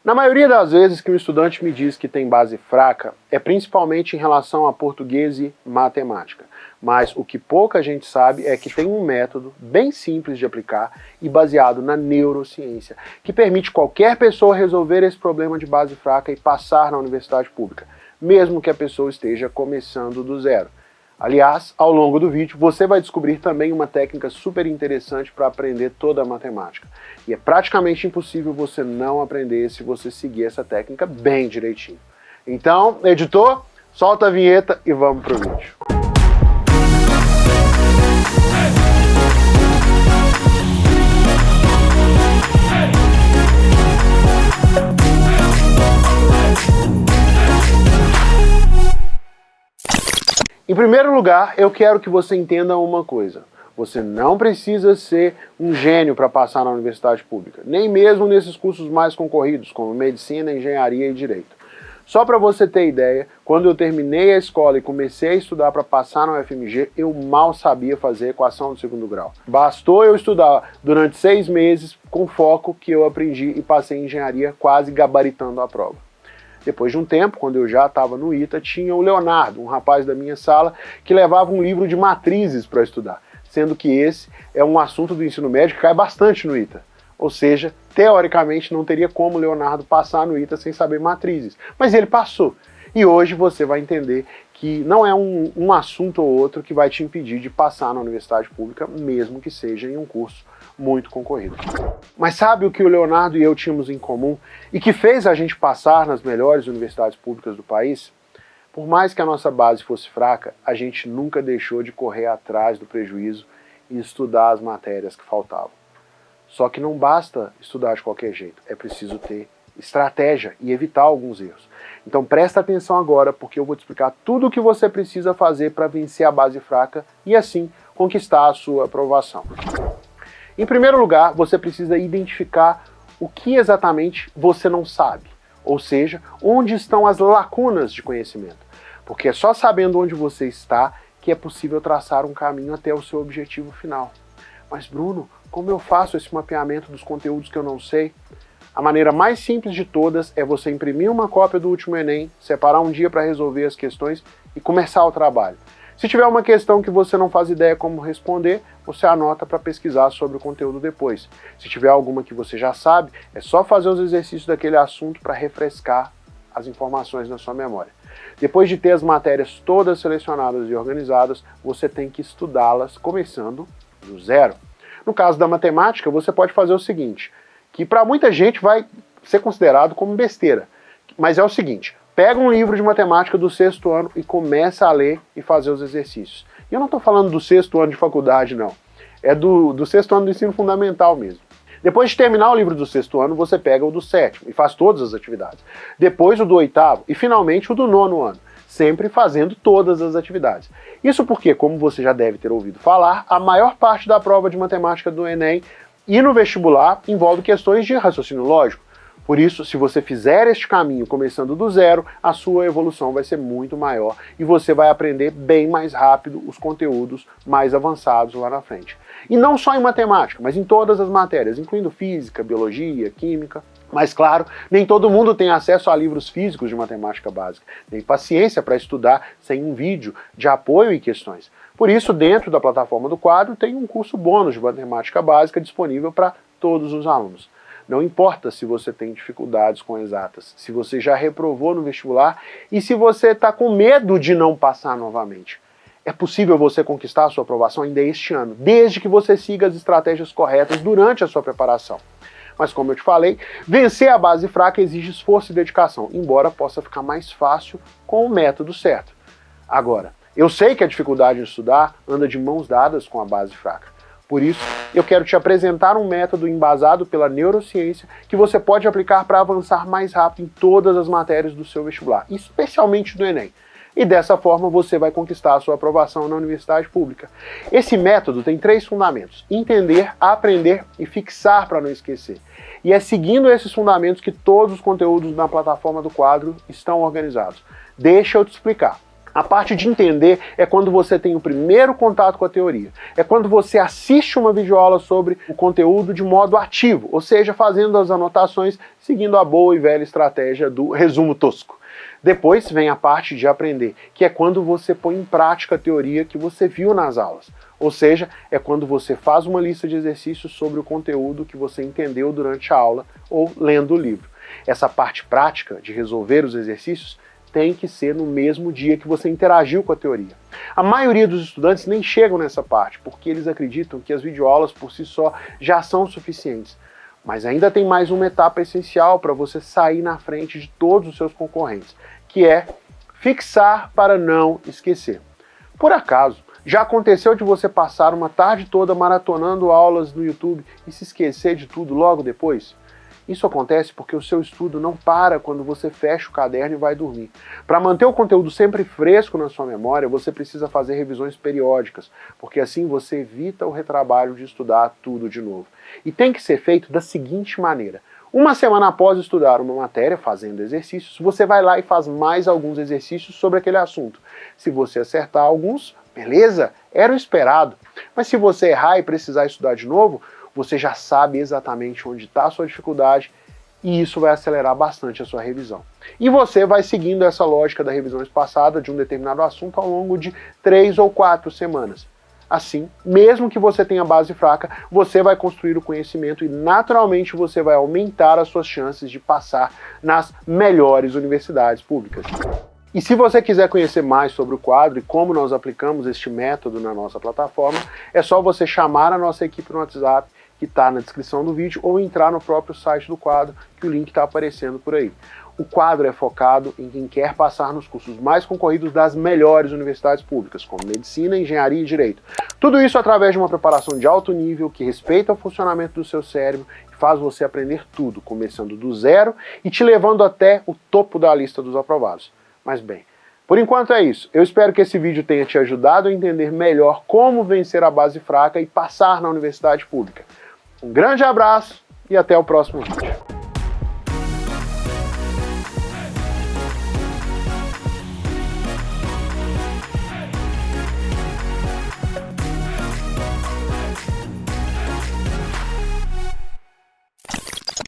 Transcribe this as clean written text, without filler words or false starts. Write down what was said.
Na maioria das vezes que um estudante me diz que tem base fraca, é principalmente em relação a português e matemática. Mas o que pouca gente sabe é que tem um método bem simples de aplicar e baseado na neurociência, que permite qualquer pessoa resolver esse problema de base fraca e passar na universidade pública, mesmo que a pessoa esteja começando do zero. Aliás, ao longo do vídeo, você vai descobrir também uma técnica super interessante para aprender toda a matemática. E é praticamente impossível você não aprender se você seguir essa técnica bem direitinho. Então, editor, solta a vinheta e vamos pro vídeo. Em primeiro lugar, eu quero que você entenda uma coisa. Você não precisa ser um gênio para passar na universidade pública, nem mesmo nesses cursos mais concorridos, como medicina, engenharia e direito. Só para você ter ideia, quando eu terminei a escola e comecei a estudar para passar na UFMG, eu mal sabia fazer equação de segundo grau. Bastou eu estudar durante 6 meses com foco que eu aprendi e passei em engenharia quase gabaritando a prova. Depois de um tempo, quando eu já estava no ITA, tinha o Leonardo, um rapaz da minha sala, que levava um livro de matrizes para estudar, sendo que esse é um assunto do ensino médio que cai bastante no ITA. Ou seja, teoricamente não teria como o Leonardo passar no ITA sem saber matrizes, mas ele passou. E hoje você vai entender que não é um assunto ou outro que vai te impedir de passar na universidade pública, mesmo que seja em um curso muito concorrido. Mas sabe o que o Leonardo e eu tínhamos em comum e que fez a gente passar nas melhores universidades públicas do país? Por mais que a nossa base fosse fraca, a gente nunca deixou de correr atrás do prejuízo e estudar as matérias que faltavam. Só que não basta estudar de qualquer jeito, é preciso ter estratégia e evitar alguns erros. Então presta atenção agora, porque eu vou te explicar tudo o que você precisa fazer para vencer a base fraca e assim conquistar a sua aprovação. Em primeiro lugar, você precisa identificar o que exatamente você não sabe, ou seja, onde estão as lacunas de conhecimento. Porque é só sabendo onde você está que é possível traçar um caminho até o seu objetivo final. Mas Bruno, como eu faço esse mapeamento dos conteúdos que eu não sei? A maneira mais simples de todas é você imprimir uma cópia do último Enem, separar um dia para resolver as questões e começar o trabalho. Se tiver uma questão que você não faz ideia como responder, você anota para pesquisar sobre o conteúdo depois. Se tiver alguma que você já sabe, é só fazer os exercícios daquele assunto para refrescar as informações na sua memória. Depois de ter as matérias todas selecionadas e organizadas, você tem que estudá-las começando do zero. No caso da matemática, você pode fazer o seguinte, que para muita gente vai ser considerado como besteira, mas é o seguinte: pega um livro de matemática do 6º ano e começa a ler e fazer os exercícios. E eu não estou falando do 6º ano de faculdade, não. É do 6º ano do ensino fundamental mesmo. Depois de terminar o livro do 6º ano, você pega o do 7º e faz todas as atividades. Depois o do 8º e finalmente o do 9º ano, sempre fazendo todas as atividades. Isso porque, como você já deve ter ouvido falar, a maior parte da prova de matemática do Enem e no vestibular envolve questões de raciocínio lógico. Por isso, se você fizer este caminho começando do zero, a sua evolução vai ser muito maior e você vai aprender bem mais rápido os conteúdos mais avançados lá na frente. E não só em matemática, mas em todas as matérias, incluindo física, biologia, química. Mas claro, nem todo mundo tem acesso a livros físicos de matemática básica, nem paciência para estudar sem um vídeo de apoio e questões. Por isso, dentro da plataforma do quadro, tem um curso bônus de matemática básica disponível para todos os alunos. Não importa se você tem dificuldades com exatas, se você já reprovou no vestibular e se você está com medo de não passar novamente. É possível você conquistar a sua aprovação ainda este ano, desde que você siga as estratégias corretas durante a sua preparação. Mas como eu te falei, vencer a base fraca exige esforço e dedicação, embora possa ficar mais fácil com o método certo. Agora, eu sei que a dificuldade em estudar anda de mãos dadas com a base fraca. Por isso, eu quero te apresentar um método embasado pela neurociência que você pode aplicar para avançar mais rápido em todas as matérias do seu vestibular, especialmente do Enem. E dessa forma você vai conquistar a sua aprovação na universidade pública. Esse método tem 3 fundamentos: entender, aprender e fixar para não esquecer. E é seguindo esses fundamentos que todos os conteúdos na plataforma do quadro estão organizados. Deixa eu te explicar. A parte de entender é quando você tem o primeiro contato com a teoria. É quando você assiste uma videoaula sobre o conteúdo de modo ativo, ou seja, fazendo as anotações, seguindo a boa e velha estratégia do resumo tosco. Depois vem a parte de aprender, que é quando você põe em prática a teoria que você viu nas aulas. Ou seja, é quando você faz uma lista de exercícios sobre o conteúdo que você entendeu durante a aula ou lendo o livro. Essa parte prática de resolver os exercícios tem que ser no mesmo dia que você interagiu com a teoria. A maioria dos estudantes nem chegam nessa parte, porque eles acreditam que as videoaulas por si só já são suficientes. Mas ainda tem mais uma etapa essencial para você sair na frente de todos os seus concorrentes, que é fixar para não esquecer. Por acaso, já aconteceu de você passar uma tarde toda maratonando aulas no YouTube e se esquecer de tudo logo depois? Isso acontece porque o seu estudo não para quando você fecha o caderno e vai dormir. Para manter o conteúdo sempre fresco na sua memória, você precisa fazer revisões periódicas, porque assim você evita o retrabalho de estudar tudo de novo. E tem que ser feito da seguinte maneira. Uma semana após estudar uma matéria, fazendo exercícios, você vai lá e faz mais alguns exercícios sobre aquele assunto. Se você acertar alguns, beleza, era o esperado. Mas se você errar e precisar estudar de novo, você já sabe exatamente onde está a sua dificuldade e isso vai acelerar bastante a sua revisão. E você vai seguindo essa lógica da revisão espaçada de um determinado assunto ao longo de 3 ou 4 semanas. Assim, mesmo que você tenha base fraca, você vai construir o conhecimento e naturalmente você vai aumentar as suas chances de passar nas melhores universidades públicas. E se você quiser conhecer mais sobre o quadro e como nós aplicamos este método na nossa plataforma, é só você chamar a nossa equipe no WhatsApp, que está na descrição do vídeo, ou entrar no próprio site do quadro, que o link está aparecendo por aí. O quadro é focado em quem quer passar nos cursos mais concorridos das melhores universidades públicas, como Medicina, Engenharia e Direito. Tudo isso através de uma preparação de alto nível, que respeita o funcionamento do seu cérebro e faz você aprender tudo, começando do zero e te levando até o topo da lista dos aprovados. Mas bem, por enquanto é isso. Eu espero que esse vídeo tenha te ajudado a entender melhor como vencer a base fraca e passar na universidade pública. Um grande abraço e até o próximo vídeo.